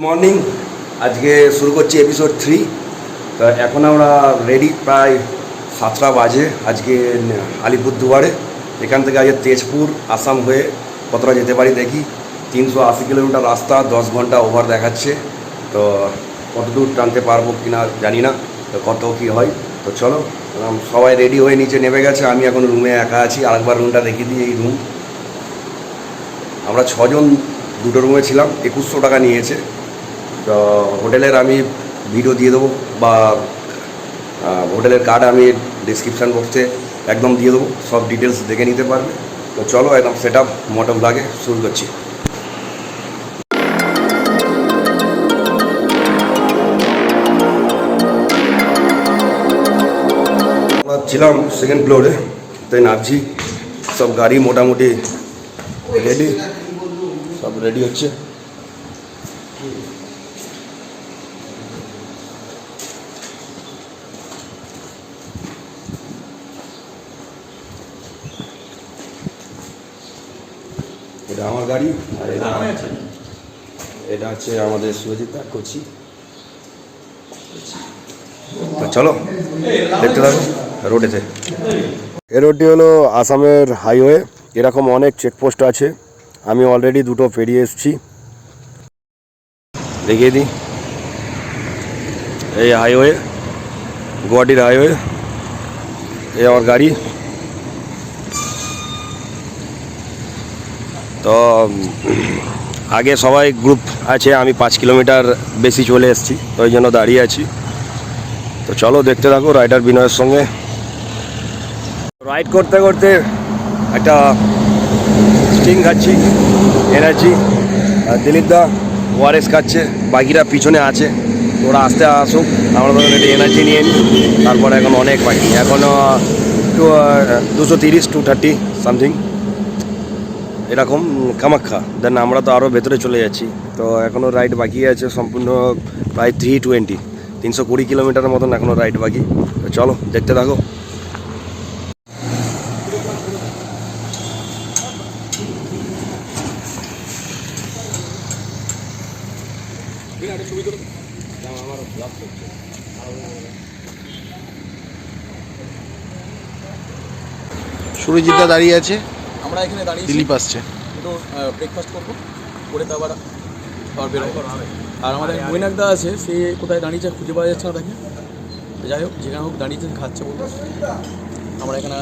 Morning. আজকে শুরু করছি এপিসোড 3। তো এখন আমরা রেডি, প্রায় 7টা বাজে। আজকে আলিপুরদুয়ারে, এখান থেকে আজকে তেজপুর আসাম হয়ে কতটা যেতে পারি দেখি। 380 কিলোমিটার রাস্তা, 10 ঘন্টা ওভার দেখাচ্ছে। তো কতদূর টানতে পারবো কিনা জানি না, তো কত কী হয়। তো চলো, সবাই রেডি হয়ে নিচে নেমে গেছে, আমি এখন রুমে একা আছি। আরেকবার রুমটা দেখিয়ে দিই। এই রুম আমরা 6 জন, দুটো রুমে ছিলাম। 2100 টাকা নিয়েছে। তো হোটেলের আমি ভিডিও দিয়ে দেবো, বা হোটেলের কার্ড আমি ডিসক্রিপশান বক্সে একদম দিয়ে দেবো, সব ডিটেলস দেখে নিতে পারবে। তো চলো একদম সেট আপ মোটো ব্লগে শুরু করছি। আমরা ছিলাম সেকেন্ড ফ্লোরে, তাই নামছি। সব গাড়ি মোটামুটি রেডি, সব রেডি হচ্ছে। এটা আমার গাড়ি, আর এটা হচ্ছে আমাদের সুরজিৎ দা, করছি। তো চলো দেখতে থাকো রোডেতে। এই রোডটি হলো আসামের হাইওয়ে। এরকম অনেক চেকপোস্ট আছে, আমি অলরেডি দুটো পেরিয়ে এসেছি। দেখিয়ে দিই, এই হাইওয়ে, গুয়াহাটির হাইওয়ে। এই আমার গাড়ি। তো আগে সবাই গ্রুপ আছে, আমি 5 কিলোমিটার বেশি চলে এসেছি, তো ওই জন্য দাঁড়িয়ে আছি। তো চলো দেখতে থাকো রাইডার বিনয়ের সঙ্গে। রাইড করতে করতে একটা স্টিং খাচ্ছি, এনার্জি। আর দিলীপ দা ওআরএস খাচ্ছে, বাকিরা পিছনে আছে। ওরা আসতে আসুক, আমরা তখন একটু এনার্জি নিয়ে নিই। তারপরে এখন অনেক বাকি, এখনও 230 230 সামথিং এরকম কামাখ্যা। দেন আমরা তো আরও ভেতরে চলে যাচ্ছি। তো এখনও রাইড বাকি আছে সম্পূর্ণ, প্রায় 320 কিলোমিটারের মতন এখনও রাইড বাকি। তো চলো দেখতে থাকো। সুরজিৎদা দাঁড়িয়ে আছে, আমরা এখানে দাঁড়িয়ে দিলীপ আসছে। একটু ব্রেকফাস্ট করবো, করে তো আবার বেরোবো। আর আমাদের মৈনাকদা আছে, সে কোথায় দাঁড়িয়েছে খুঁজে পাওয়া যাচ্ছে না তাকে। যাই হোক, যেখানে হোক দাঁড়িয়েছে, খাচ্ছে বলতে। আমরা এখানে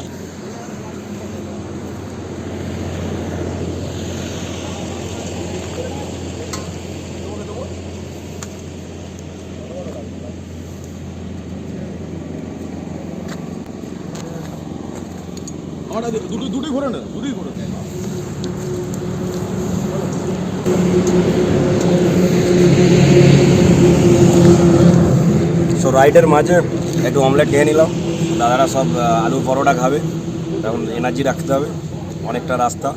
আমরা দুটোই ঘোরে না, দুটোই ঘোরে। সো রাইডের মাঝে একটু অমলেট খেয়ে নিলাম। দাদারা সব আলুর পরোটা খাবে, এখন এনার্জি রাখতে হবে। অনেকটা রাস্তা,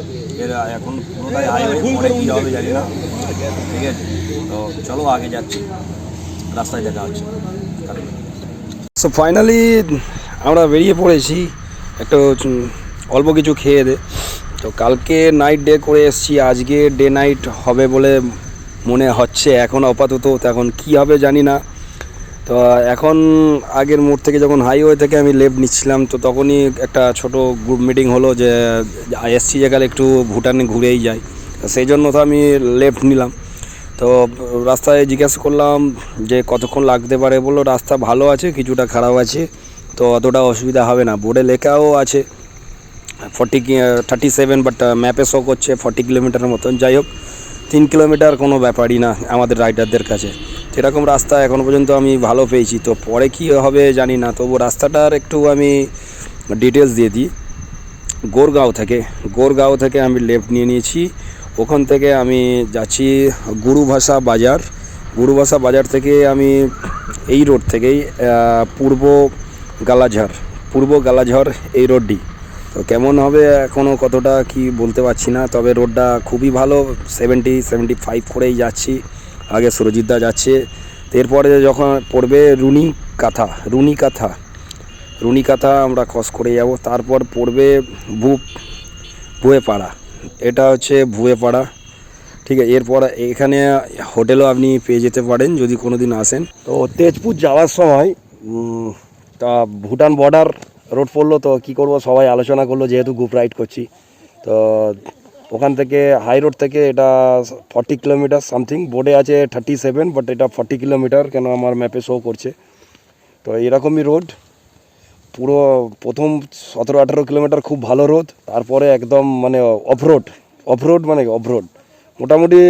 এর এখন পুরোটাই হাইওয়ে, পরে কী হবে জানি না। ঠিক আছে, তো চলো আগে যাচ্ছি, রাস্তায় দেখা হচ্ছে। সো ফাইনালি আমরা বেরিয়ে পড়েছি, একটু অল্প কিছু খেয়ে দে। তো কালকে নাইট ডে করে এসেছি, আজকে ডে নাইট হবে বলে মনে হচ্ছে এখন আপাতত। এখন কী হবে জানি না। তো এখন আগের মোড় থেকে যখন হাইওয়ে থেকে আমি লেফট নিচ্ছিলাম, তো তখনই একটা ছোট গ্রুপ মিটিং হলো যে এসছি যেখানে একটু ভুটানে ঘুরেই যাই, সেই জন্য তো আমি লেফট নিলাম। তো রাস্তায় জিজ্ঞেস করলাম যে কতক্ষণ লাগতে পারে, বললো রাস্তা ভালো আছে, কিছুটা খারাপ আছে, তো অতটা অসুবিধা হবে না। বোর্ডে লেখাও আছে 37, বাট ম্যাপে শো করছে 40 কিলোমিটারের মতন। যাই হোক, 3 কিলোমিটার কোনো ব্যাপারই না আমাদের রাইডারদের কাছে। সেরকম রাস্তা এখনও পর্যন্ত আমি ভালো পেয়েছি, তো পরে কী হবে জানি না। তবু রাস্তাটার একটু আমি ডিটেলস দিয়ে দিই। গোরগাঁও থেকে আমি লেফট নিয়ে নিয়েছি। ওখান থেকে আমি যাচ্ছি গুরুভাষা বাজার থেকে আমি এই রোড থেকেই পূর্ব গালাঝড় এই রোডটি। তো কেমন হবে এখনও কতটা কি বলতে পারছি না, তবে রোডটা খুবই ভালো। 70-75 করেই যাচ্ছি। আগে সুরজিৎদা যাচ্ছে, এরপরে যখন পড়বে রুনিকাথা আমরা ক্রস করে যাব। তারপর পড়বে ভুয়েপাড়া, এটা হচ্ছে ভুয়েপাড়া। ঠিক আছে। এরপর এখানে হোটেলও আপনি পেয়ে যেতে পারেন যদি কোনো দিন আসেন। তো তেজপুর যাওয়ার সময় তা ভুটান বর্ডার রোড পড়লো, তো কী করবো সবাই আলোচনা করলো যেহেতু গ্রুপ রাইড করছি, তো ওখান থেকে হাই রোড থেকে এটা 40 কিলোমিটার সামথিং, বোর্ডে আছে 37, বাট এটা 40 কিলোমিটার কেন আমার ম্যাপে শো করছে। তো এরকমই রোড পুরো প্রথম 17-18 কিলোমিটার খুব ভালো রোড, তারপরে একদম মানে অফরোড মানে অফরোড মোটামুটি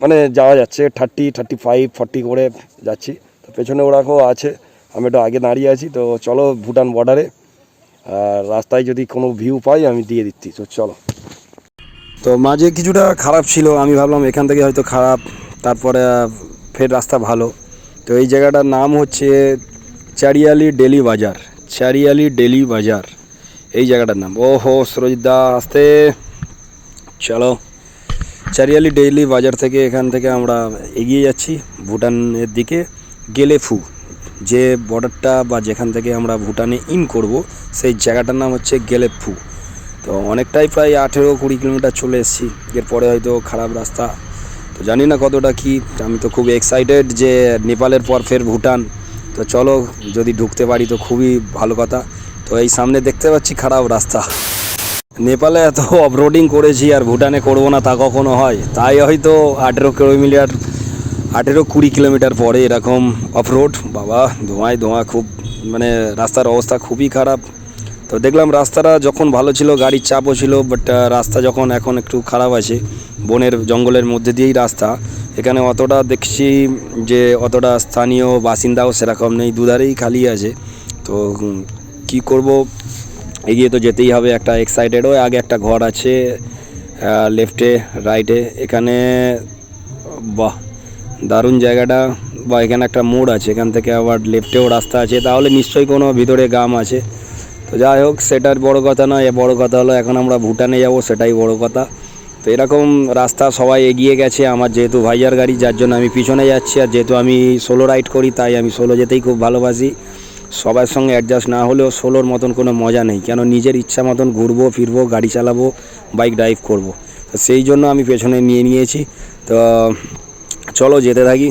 মানে যাওয়া যাচ্ছে 30, 35, 40 করে যাচ্ছি। তো পেছনে ওরাও আছে, আমি একটু আগে দাঁড়িয়ে আছি। তো চলো ভুটান বর্ডারে, আর রাস্তায় যদি কোনো ভিউ পাই আমি দিয়ে দিচ্ছি। তো চলো। তো মাঝে কিছুটা খারাপ ছিল, আমি ভাবলাম এখান থেকে হয়তো খারাপ, তারপরে ফের রাস্তা ভালো। তো এই জায়গাটার নাম হচ্ছে চারিয়ালি ডেলি বাজার, এই জায়গাটার নাম। ওহো সুরজিৎদা আসতে, চলো চারিয়ালি ডেইলি বাজার থেকে এখান থেকে আমরা এগিয়ে যাচ্ছি ভুটানের দিকে। গেলেফু যে বর্ডারটা বা যেখান থেকে আমরা ভুটানে ইন করব সেই জায়গাটার নাম হচ্ছে গেলেফু। তো অনেকটাই প্রায় 18-20 কিলোমিটার চলে এসেছি, এরপরে হয়তো খারাপ রাস্তা, তো জানি না কতটা কি। আমি তো খুব এক্সাইটেড যে নেপালের পর ফের ভুটান, তো চলো যদি ঢুকতে পারি তো খুবই ভালো কথা। তো এই সামনে দেখতে পাচ্ছি খারাপ রাস্তা, নেপালে এত অফরোডিং করেছি আর ভুটানে করবো না তা কখনো হয়, তাই হয়তো 18-20 কিলোমিটার পরে এরকম অফরোড। বাবা ধোঁয়া খুব, মানে রাস্তার অবস্থা খুবই খারাপ। তো দেখলাম রাস্তাটা যখন ভালো ছিল গাড়ির চাপও ছিল, বাট রাস্তা যখন এখন একটু খারাপ আছে, বনের জঙ্গলের মধ্যে দিয়েই রাস্তা, এখানে অতটা দেখছি যে অতটা স্থানীয় বাসিন্দাও সেরকম নেই, দুধারেই খালি আছে। তো কি করব, এগিয়ে তো যেতেই হবে। একটা এক্সাইটেডও আগে একটা ঘর আছে লেফটে রাইটে, এখানে বাহ দারুণ জায়গাটা। বা এখানে একটা মোড় আছে, এখান থেকে আবার লেফটেও রাস্তা আছে, তাহলে নিশ্চয়ই কোনো ভিতরে গ্রাম আছে। তো যাই হোক সেটার বড় কথা নয়, বড় কথা হলো এখন আমরা ভুটানে যাব, সেটাই বড় কথা। তো এরকম রাস্তা সবাই এগিয়ে গেছে, আমার যেহেতু ভাইয়ার গাড়ি যার জন্য আমি পিছনে যাচ্ছি, আর যেহেতু আমি সোলো রাইড করি তাই আমি সোলো যেতেই খুব ভালোবাসি। সবার সঙ্গে অ্যাডজাস্ট না হলেও সোলোর মতন কোনো মজা নেই, কেন নিজের ইচ্ছা মতন ঘুরবো ফিরবো, গাড়ি চালাবো, বাইক ড্রাইভ করব। তো সেই জন্য আমি পেছনে নিয়েছি। তো চলো যেতে থাকি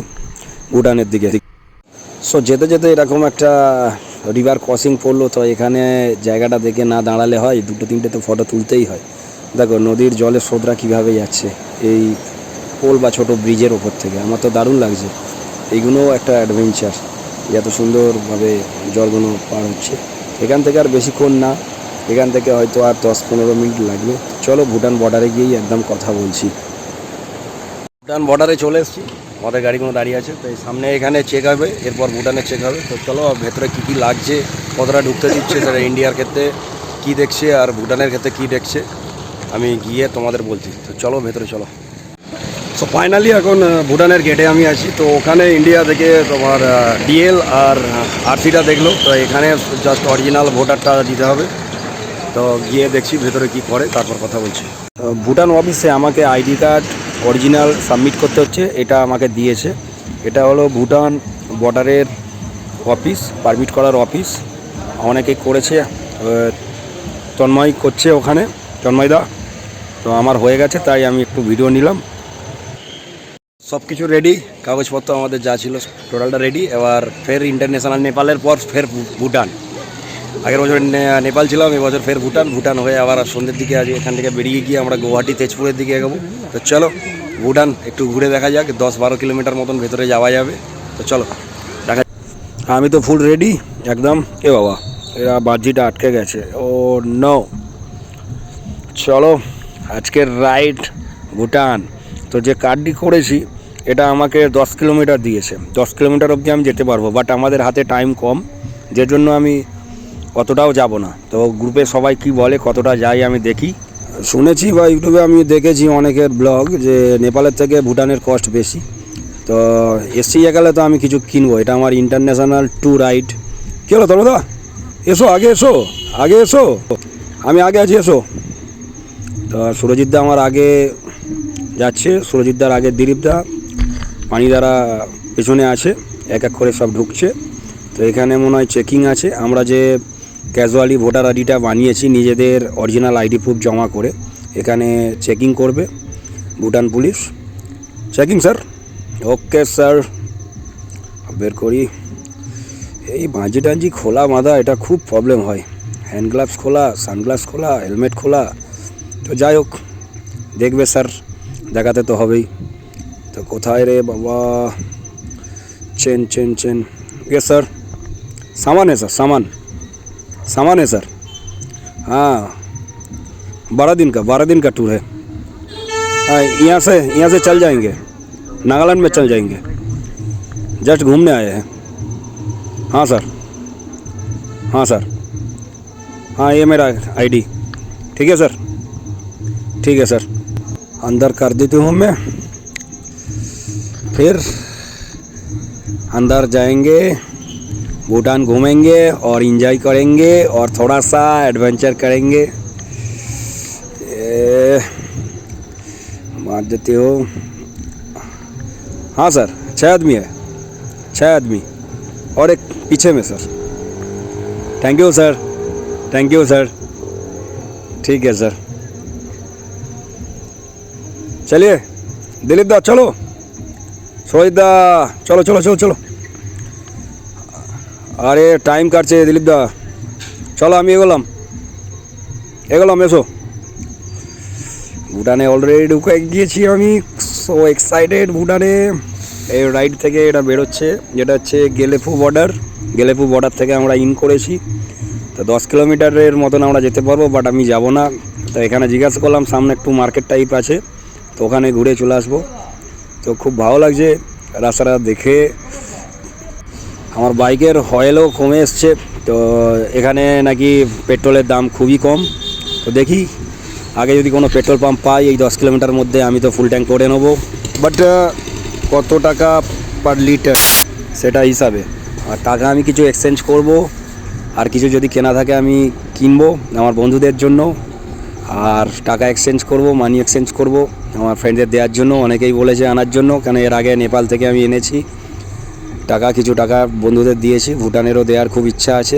ভুটানের দিকে। সো যেতে যেতে এরকম একটা রিভার ক্রসিং পড়লো, তো এখানে জায়গাটা দেখে না দাঁড়ালে হয়, 2-3টে তো ফটো তুলতেই হয়। দেখো নদীর জলের স্রোতরা কীভাবে যাচ্ছে এই পোল বা ছোটো ব্রিজের ওপর থেকে, আমার তো দারুণ লাগছে। এইগুলোও একটা অ্যাডভেঞ্চার, এত সুন্দরভাবে জলগুলো পার হচ্ছে। এখান থেকে আর বেশিক্ষণ না, এখান থেকে হয়তো আর 10-15 মিনিট লাগবে। চলো ভুটান বর্ডারে গিয়েই একদম কথা বলছি। ভুটান বর্ডারে চলে এসেছি, আমাদের গাড়িগুলো দাঁড়িয়ে আছে। তো এই সামনে এখানে চেক হবে, এরপর ভুটানে চেক হবে। তো চলো ভেতরে কী লাগছে, কতটা ঢুকতে দিচ্ছে, সেটা ইন্ডিয়ার ক্ষেত্রে কী দেখছে আর ভুটানের ক্ষেত্রে কী দেখছে আমি গিয়ে তোমাদের বলছি। তো চলো ভেতরে চলো। সো ফাইনালি এখন ভুটানের গেটে আমি আছি। তো ওখানে ইন্ডিয়া থেকে তোমার ডিএল আর আরসিটা দেখলো, তো এখানে জাস্ট অরিজিনাল ভোটারটা দিতে হবে। তো গিয়ে দেখছি ভেতরে কি করে, তারপর কথা বলছি। ভুটান অফিসে আমাকে আইডি কার্ড অরিজিনাল সাবমিট করতে হচ্ছে, এটা আমাকে দিয়েছে। এটা হলো ভুটান বর্ডারের অফিস, পারমিট করার অফিস। অনেকে করেছে, তন্ময় করছে ওখানে, তন্ময়দা। তো আমার হয়ে গেছে, তাই আমি একটু ভিডিও নিলাম। সব কিছু রেডি, কাগজপত্র আমাদের যা ছিল টোটালটা রেডি। এবার ফের ইন্টারন্যাশনাল, নেপালের পর ফের ভুটান। আগের বছর নেপাল ছিলাম, এবছর ফের ভুটান হয়ে আবার সন্ধ্যের দিকে আজ এখান থেকে বেরিয়ে গিয়ে আমরা গুয়াহাটি তেজপুরের দিকে এগোবো। তো চলো ভুটান একটু ঘুরে দেখা যাক, 10-12 কিলোমিটার মতন ভেতরে যাওয়া যাবে। তো চলো দেখা। আমি তো ফুল রেডি একদম। এ বাবা, এরা বাজিটা আটকে গেছে, ও নো। চলো আজকের রাইড ভুটান। তো যে কার্ডটি করেছি এটা আমাকে 10 কিলোমিটার দিয়েছে, 10 কিলোমিটার অবধি আমি যেতে পারবো, বাট আমাদের হাতে টাইম কম, যে জন্য আমি অতটাও যাব না। তো গ্রুপে সবাই কি বলে কতটা যাই আমি দেখি। শুনেছি বা ইউটিউবে আমি দেখেছি অনেকের ব্লগ যে নেপালের থেকে ভুটানের কস্ট বেশি। তো এসছি গেলে তো আমি কিছু কিনবো, এটা আমার ইন্টারন্যাশনাল ট্যুর রাইড। কী হলো তোমরা, এসো আগে এসো, আমি আগে আছি, এসো। তো সুরজিৎদা আমার আগে যাচ্ছে, সুরজিৎদার আগে দিলীপদা, পানিদারা পেছনে আছে, এক এক করে সব ঢুকছে। তো এখানে মনে হয় চেকিং আছে। আমরা যে ক্যাজুয়ালি ভোটার আইডিটা বানিয়েছি নিজেদের অরিজিনাল আইডি প্রুফ জমা করে, এখানে চেকিং করবে Bhutan police. Checking sir, okay sir. বের করি। এই বাঁজি টাঞ্জি খোলা মাদা, এটা খুব প্রবলেম হয়। হ্যান্ড গ্লাভস খোলা, সানগ্লাস খোলা, হেলমেট খোলা। তো যাই হোক, দেখবে স্যার, দেখাতে তো হবেই। তো কোথায় রে বাবা, chain chain chain. Yes sir, सामान है सर, सामान है सर। हाँ, 12 दिन का टूर है। हाँ, यहाँ से चल जाएंगे, नागालैंड में चल जाएंगे। जस्ट घूमने आए हैं। हाँ सर, हाँ सर, हाँ ये मेरा आईडी। ठीक है सर, ठीक है सर। अंदर कर देती हूँ मैं, फिर अंदर जाएंगे, भूटान घूमेंगे और इंजॉय करेंगे और थोड़ा सा एडवेंचर करेंगे। मार देते हो। हाँ सर, 6 आदमी है, 6 आदमी और एक पीछे में sir. Thank you sir, thank you sir. ठीक है सर, चलिए दिलीप दा, चलो सोहित दा, चलो चलो चलो चलो। আরে টাইম কাটছে দিলীপ দা, চলো আমি এগোলাম এসো। ভুটানে অলরেডি ঢুকে গিয়েছি আমি, সো এক্সাইটেড। ভুটানে এই রাইড থেকে এটা বেরোচ্ছে, যেটা হচ্ছে গেলেফু বর্ডার থেকে আমরা ইন করেছি। তো 10 কিলোমিটারের মতন আমরা যেতে পারবো, বাট আমি যাব না। তো এখানে জিজ্ঞাসা করলাম, সামনে একটু মার্কেট টাইপ আছে, তো ওখানে ঘুরে চলে আসবো। তো খুব ভালো লাগছে রাস্তাটা দেখে। আমার বাইকের অয়েলও কমে এসছে, তো এখানে নাকি পেট্রোলের দাম খুবই কম। তো দেখি আগে যদি কোনো পেট্রোল পাম্প পাই এই 10 কিলোমিটার মধ্যে, আমি তো ফুল ট্যাঙ্ক করে নেবো। বাট কত টাকা পার লিটার সেটা হিসাবে, আর টাকা আমি কিছু এক্সচেঞ্জ করব, আর কিছু যদি কেনা থাকে আমি কিনবো আমার বন্ধুদের জন্য, আর টাকা এক্সচেঞ্জ করব, মানি এক্সচেঞ্জ করব আমার ফ্রেন্ডদের দেওয়ার জন্য। অনেকেই বলেছে আনার জন্য, কেন এর আগে নেপাল থেকে আমি এনেছি। কিছু টাকা বন্ধুদের দিয়েছি, ভুটানেরও দেওয়ার খুব ইচ্ছা আছে।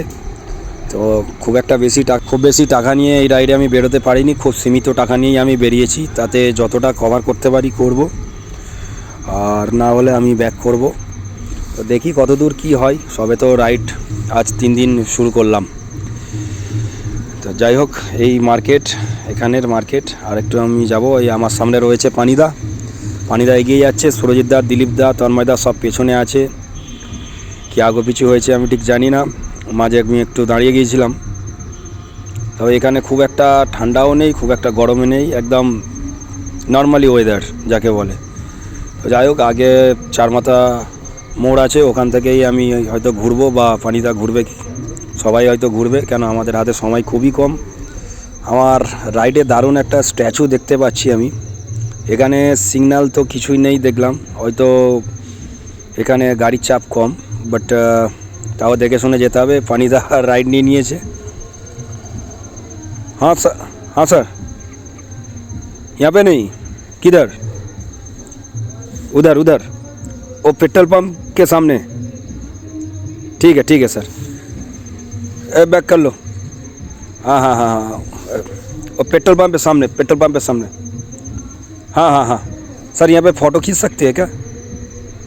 তো খুব বেশি টাকা নিয়ে এই রাইডে আমি বেরোতে পারিনি, খুব সীমিত টাকা নিয়েই আমি বেরিয়েছি। তাতে যতটা কভার করতে পারি করব, আর না হলে আমি ব্যাক করব। তো দেখি কত দূর কী হয়, সবে তো রাইড আজ 3 দিন শুরু করলাম। তো যাই হোক, এই মার্কেট, এখানের মার্কেট। আর একটু আমি যাব, এই আমার সামনে রয়েছে পানিদা এগিয়ে যাচ্ছে, সুরজিৎ দা, দিলীপ দা, তন্ময় দা সব পেছনে আছে। কি আগো পিছু হয়েছে আমি ঠিক জানি না, মাঝে আমি একটু দাঁড়িয়ে গিয়েছিলাম। তবে এখানে খুব একটা ঠান্ডাও নেই, খুব একটা গরমও নেই, একদম নর্মালি ওয়েদার যাকে বলে। তো যাই হোক, আগে চারমাথা মোড় আছে, ওখান থেকেই আমি হয়তো ঘুরবো, বা পানিদা ঘুরবে, সবাই হয়তো ঘুরবে, কেন আমাদের হাতে সময় খুবই কম। আমার রাইডে দারুণ একটা স্ট্যাচু দেখতে পাচ্ছি আমি। এখানে সিগন্যাল তো কিছুই নেই দেখলাম, হয়তো এখানে গাড়ির চাপ কম, বাট তাও দেখে শুনে যেতে হবে। পানিদা রাইড নিয়েছে। हाँ सर, यहाँ पे नहीं, किधर? उधर वो पेट्रोल पंप के सामने। ठीक है सर, बैक कर लो। हाँ वो पेट्रोल पंप के सामने। हाँ सर, यहाँ पे फ़ोटो खींच सकते हैं क्या?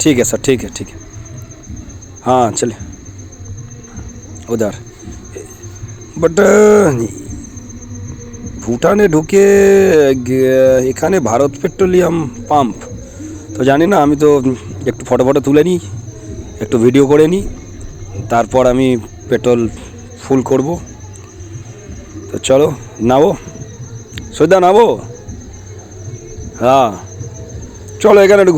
ठीक है सर, ठीक है। हाँ चलिए उधर। বাট ভুটানে ঢুকে এখানে ভারত পেট্রোলিয়াম পাম্প, তো জানি না, আমি তো একটু ফটো তুলে নিই, একটু ভিডিও করে নিই, তারপর আমি পেট্রোল ফুল করব। তো চলো নামো, সৈদা নামো। হ্যাঁ চলো, এখানে একটু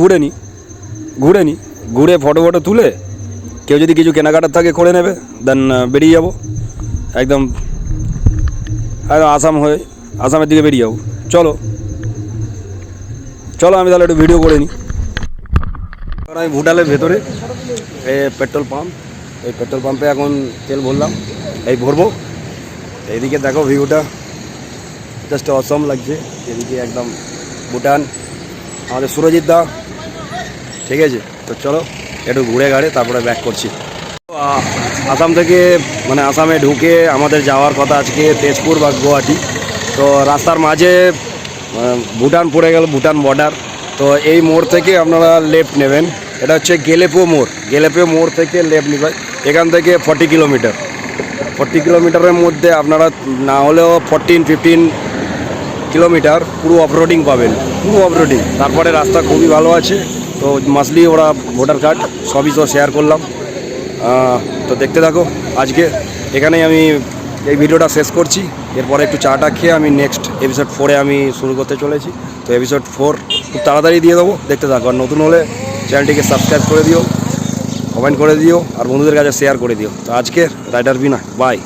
ঘুরে ফটো তুলে, কেউ যদি কিছু কেনাকাটার থাকে করে নেবে, দেন বেরিয়ে যাবো একদম আসামের দিকে বেরিয়ে যাবো। চলো আমি তাহলে একটু ভিডিও করে নিই। আমি ভুটানের ভেতরে পেট্রোল পাম্প, এই পেট্রোল পাম্পে এখন তেল ভরলাম, এই ভরবো। এইদিকে দেখো ভিউটা জাস্ট অসম লাগছে, এদিকে একদম ভুটান, আমাদের সুরজিৎ দা। ঠিক আছে, তো চলো একটু ঘুরে তারপরে ব্যাক করছি। আসাম থেকে আসামে ঢুকে আমাদের যাওয়ার কথা আজকে তেজপুর বা গুয়াহাটি। তো রাস্তার মাঝে ভুটান পড়ে গেল, ভুটান বর্ডার। তো এই মোড় থেকে আপনারা লেফট নেবেন, এটা হচ্ছে গেলেপো মোড় থেকে লেফট নেবেন। এখান থেকে 40 কিলোমিটারের মধ্যে আপনারা না হলেও 14-15 কিলোমিটার পুরো অফরোডিং পাবেন, তারপরে রাস্তা খুবই ভালো আছে। তো মাসলি ওরা ভোটার কার্ড সবই তো শেয়ার করলাম। তো দেখতে থাকো। আজকে এখানেই আমি এই ভিডিওটা শেষ করছি। এরপরে একটু চাটা খেয়ে আমি নেক্সট এপিসোড 4-এ আমি শুরু করতে চলেছি। তো এপিসোড 4 খুব তাড়াতাড়ি দিয়ে দেবো, দেখতে থাকো। আর নতুন হলে চ্যানেলটিকে সাবস্ক্রাইব করে দিও, কমেন্ট করে দিও, আর বন্ধুদের কাছে শেয়ার করে দিও। তো আজকে রাইডার বিনা বাই।